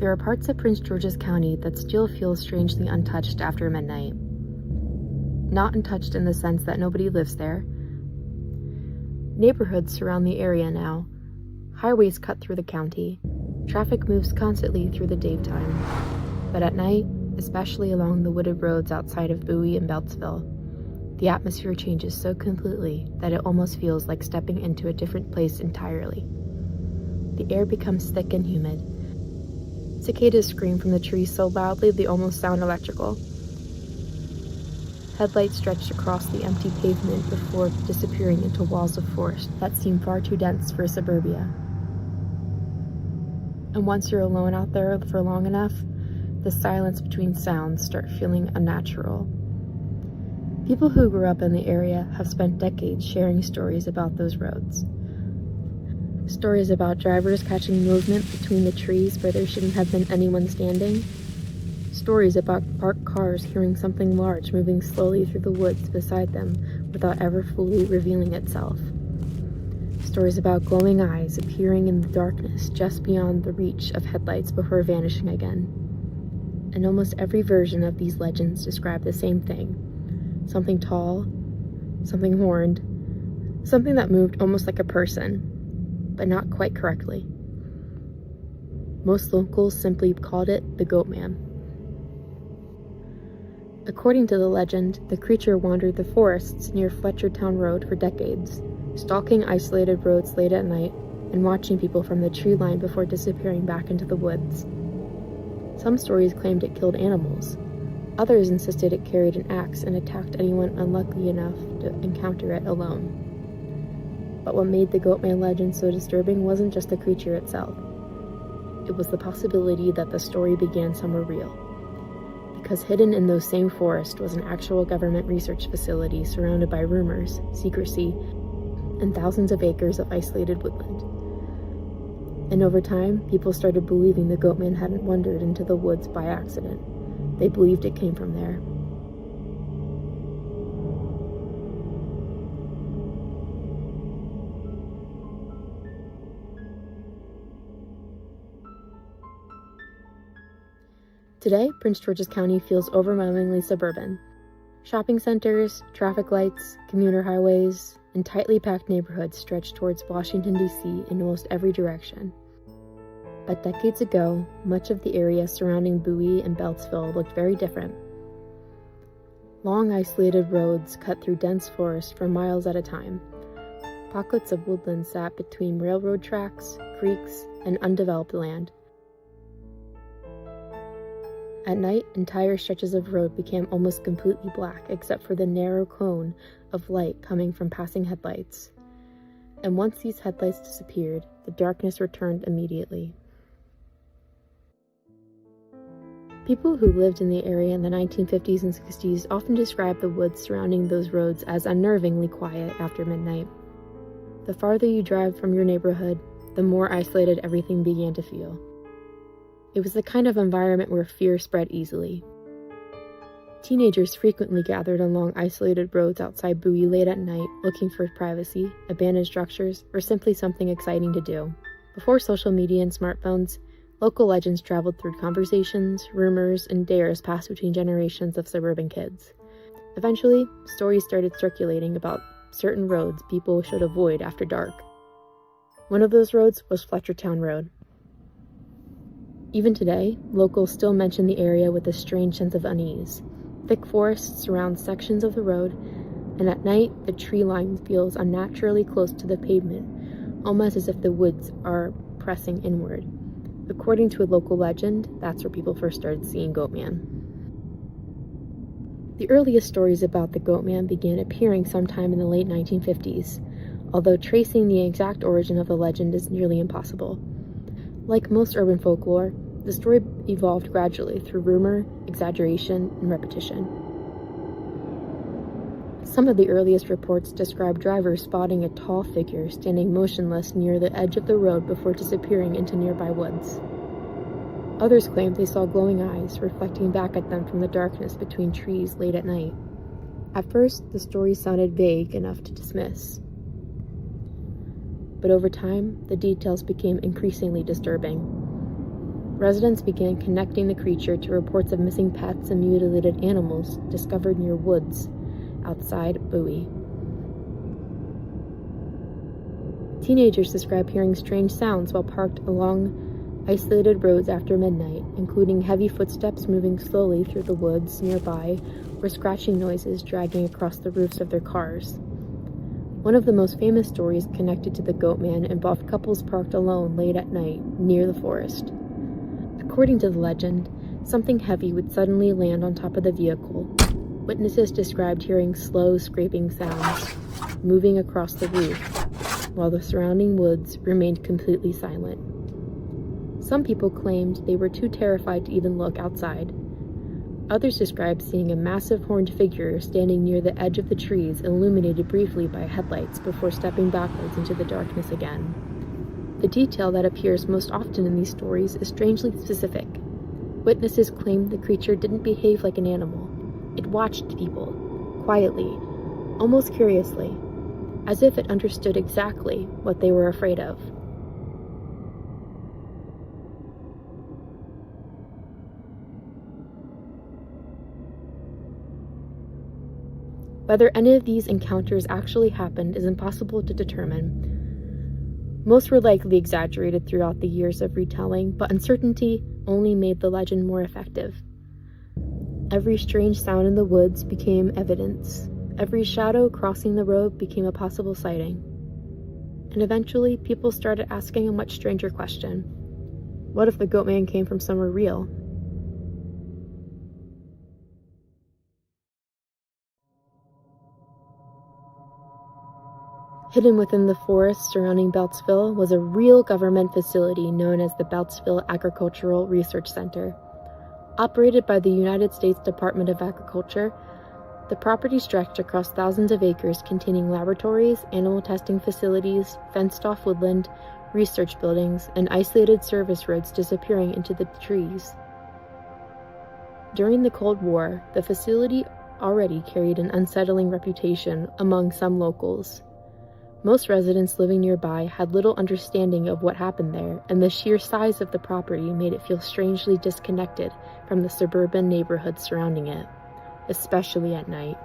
There are parts of Prince George's County that still feel strangely untouched after midnight. Not untouched in the sense that nobody lives there. Neighborhoods surround the area now. Highways cut through the county. Traffic moves constantly through the daytime. But at night, especially along the wooded roads outside of Bowie and Beltsville, the atmosphere changes so completely that it almost feels like stepping into a different place entirely. The air becomes thick and humid. Cicadas scream from the trees so loudly they almost sound electrical. Headlights stretched across the empty pavement before disappearing into walls of forest that seem far too dense for suburbia. And once you're alone out there for long enough, the silence between sounds start feeling unnatural. People who grew up in the area have spent decades sharing stories about those roads. Stories about drivers catching movement between the trees where there shouldn't have been anyone standing. Stories about parked cars hearing something large moving slowly through the woods beside them without ever fully revealing itself. Stories about glowing eyes appearing in the darkness just beyond the reach of headlights before vanishing again. And almost every version of these legends describe the same thing. Something tall, something horned, something that moved almost like a person, but not quite correctly. Most locals simply called it the Goatman. According to the legend, the creature wandered the forests near Fletchertown Road for decades, stalking isolated roads late at night and watching people from the tree line before disappearing back into the woods. Some stories claimed it killed animals. Others insisted it carried an axe and attacked anyone unlucky enough to encounter it alone. But what made the Goatman legend so disturbing wasn't just the creature itself. It was the possibility that the story began somewhere real. Because hidden in those same forests was an actual government research facility surrounded by rumors, secrecy, and thousands of acres of isolated woodland. And over time, people started believing the Goatman hadn't wandered into the woods by accident. They believed it came from there. Today, Prince George's County feels overwhelmingly suburban. Shopping centers, traffic lights, commuter highways, and tightly packed neighborhoods stretch towards Washington, D.C. in almost every direction. But decades ago, much of the area surrounding Bowie and Beltsville looked very different. Long isolated roads cut through dense forest for miles at a time. Pockets of woodland sat between railroad tracks, creeks, and undeveloped land. At night, entire stretches of road became almost completely black except for the narrow cone of light coming from passing headlights. And once these headlights disappeared, the darkness returned immediately. People who lived in the area in the 1950s and 60s often described the woods surrounding those roads as unnervingly quiet after midnight. The farther you drive from your neighborhood, the more isolated everything began to feel. It was the kind of environment where fear spread easily. Teenagers frequently gathered along isolated roads outside Bowie late at night, looking for privacy, abandoned structures, or simply something exciting to do. Before social media and smartphones, local legends traveled through conversations, rumors, and dares passed between generations of suburban kids. Eventually, stories started circulating about certain roads people should avoid after dark. One of those roads was Fletchertown Road. Even today, locals still mention the area with a strange sense of unease. Thick forests surround sections of the road, and at night, the tree line feels unnaturally close to the pavement, almost as if the woods are pressing inward. According to a local legend, that's where people first started seeing Goatman. The earliest stories about the Goatman began appearing sometime in the late 1950s, although tracing the exact origin of the legend is nearly impossible. Like most urban folklore, the story evolved gradually through rumor, exaggeration, and repetition. Some of the earliest reports describe drivers spotting a tall figure standing motionless near the edge of the road before disappearing into nearby woods. Others claimed they saw glowing eyes reflecting back at them from the darkness between trees late at night. At first, the story sounded vague enough to dismiss. But over time, the details became increasingly disturbing. residents began connecting the creature to reports of missing pets and mutilated animals discovered near woods outside Bowie. Teenagers describe hearing strange sounds while parked along isolated roads after midnight, including heavy footsteps moving slowly through the woods nearby or scratching noises dragging across the roofs of their cars. One of the most famous stories connected to the Goatman involved couples parked alone late at night near the forest. According to the legend, something heavy would suddenly land on top of the vehicle. Witnesses described hearing slow scraping sounds moving across the roof, while the surrounding woods remained completely silent. Some people claimed they were too terrified to even look outside. Others described seeing a massive horned figure standing near the edge of the trees, illuminated briefly by headlights before stepping backwards into the darkness again. The detail that appears most often in these stories is strangely specific. Witnesses claimed the creature didn't behave like an animal. It watched people, quietly, almost curiously, as if it understood exactly what they were afraid of. Whether any of these encounters actually happened is impossible to determine. Most were likely exaggerated throughout the years of retelling, but uncertainty only made the legend more effective. Every strange sound in the woods became evidence. Every shadow crossing the road became a possible sighting. And eventually, people started asking a much stranger question. What if the Goatman came from somewhere real? Hidden within the forest surrounding Beltsville was a real government facility known as the Beltsville Agricultural Research Center. Operated by the United States Department of Agriculture, the property stretched across thousands of acres containing laboratories, animal testing facilities, fenced-off woodland, research buildings, and isolated service roads disappearing into the trees. During the Cold War, the facility already carried an unsettling reputation among some locals. Most residents living nearby had little understanding of what happened there, and the sheer size of the property made it feel strangely disconnected from the suburban neighborhoods surrounding it, especially at night.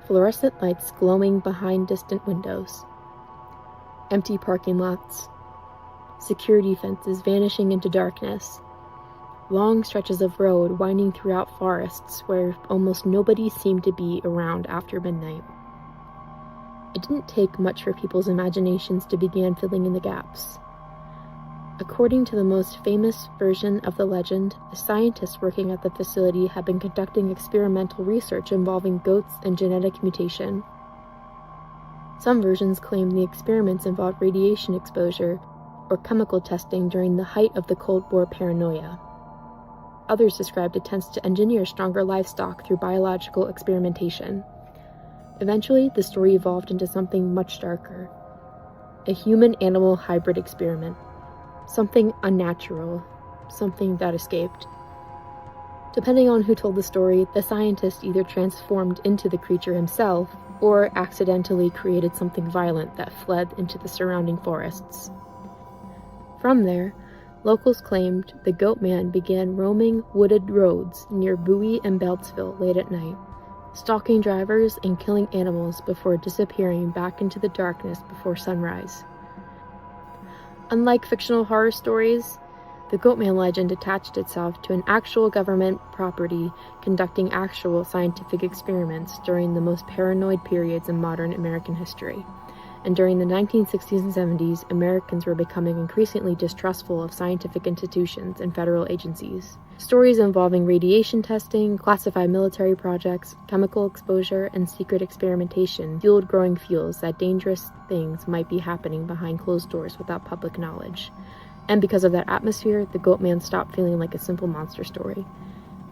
Fluorescent lights glowing behind distant windows, empty parking lots, security fences vanishing into darkness, long stretches of road winding throughout forests where almost nobody seemed to be around after midnight. It didn't take much for people's imaginations to begin filling in the gaps. According to the most famous version of the legend, the scientists working at the facility had been conducting experimental research involving goats and genetic mutation. Some versions claim the experiments involved radiation exposure or chemical testing during the height of the Cold War paranoia. Others described attempts to engineer stronger livestock through biological experimentation. Eventually, the story evolved into something much darker. A human-animal hybrid experiment. Something unnatural. Something that escaped. Depending on who told the story, the scientist either transformed into the creature himself or accidentally created something violent that fled into the surrounding forests. From there, locals claimed the Goatman began roaming wooded roads near Bowie and Beltsville late at night, stalking drivers and killing animals before disappearing back into the darkness before sunrise. Unlike fictional horror stories, the Goatman legend attached itself to an actual government property conducting actual scientific experiments during the most paranoid periods in modern American history. And during the 1960s and 70s, Americans were becoming increasingly distrustful of scientific institutions and federal agencies. Stories involving radiation testing, classified military projects, chemical exposure, and secret experimentation fueled growing fears that dangerous things might be happening behind closed doors without public knowledge. And because of that atmosphere, the Goatman stopped feeling like a simple monster story.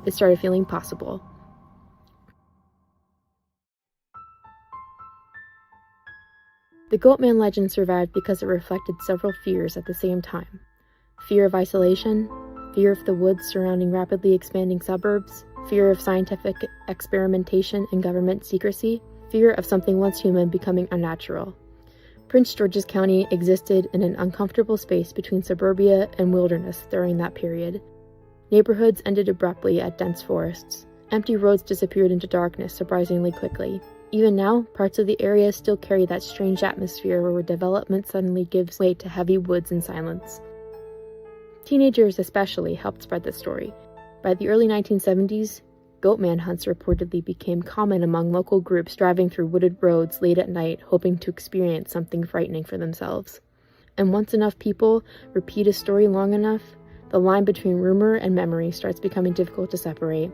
It started feeling possible. The Goatman legend survived because it reflected several fears at the same time. Fear of isolation, fear of the woods surrounding rapidly expanding suburbs, fear of scientific experimentation and government secrecy, fear of something once human becoming unnatural. Prince George's County existed in an uncomfortable space between suburbia and wilderness during that period. Neighborhoods ended abruptly at dense forests. Empty roads disappeared into darkness surprisingly quickly. Even now, parts of the area still carry that strange atmosphere where development suddenly gives way to heavy woods and silence. Teenagers especially helped spread the story. By the early 1970s, Goatman hunts reportedly became common among local groups driving through wooded roads late at night hoping to experience something frightening for themselves. And once enough people repeat a story long enough, the line between rumor and memory starts becoming difficult to separate.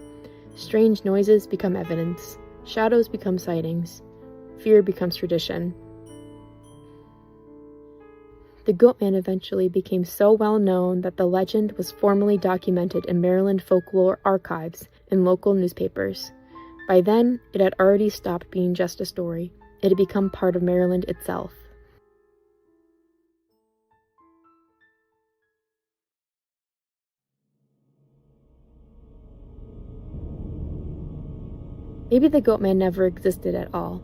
Strange noises become evidence. Shadows become sightings. Fear becomes tradition. The Goatman eventually became so well known that the legend was formally documented in Maryland folklore archives and local newspapers. By then, it had already stopped being just a story. It had become part of Maryland itself. Maybe the Goatman never existed at all.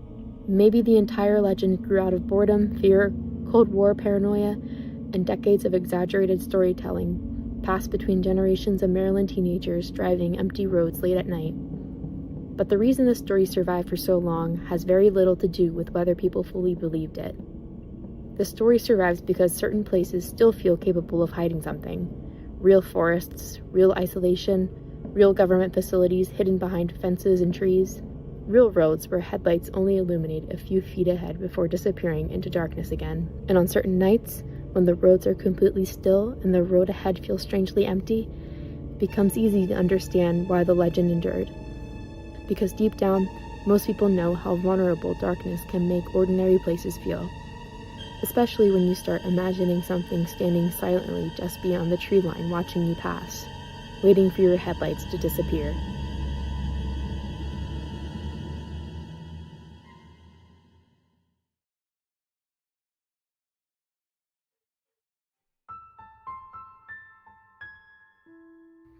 Maybe the entire legend grew out of boredom, fear, Cold War paranoia, and decades of exaggerated storytelling passed between generations of Maryland teenagers driving empty roads late at night. But the reason the story survived for so long has very little to do with whether people fully believed it. The story survives because certain places still feel capable of hiding something. Real forests, real isolation, real government facilities hidden behind fences and trees, real roads where headlights only illuminate a few feet ahead before disappearing into darkness again. And on certain nights, when the roads are completely still and the road ahead feels strangely empty, it becomes easy to understand why the legend endured. Because deep down, most people know how vulnerable darkness can make ordinary places feel. Especially when you start imagining something standing silently just beyond the tree line watching you pass, waiting for your headlights to disappear.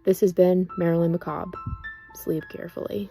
This has been Maryland Macabre. Sleep carefully.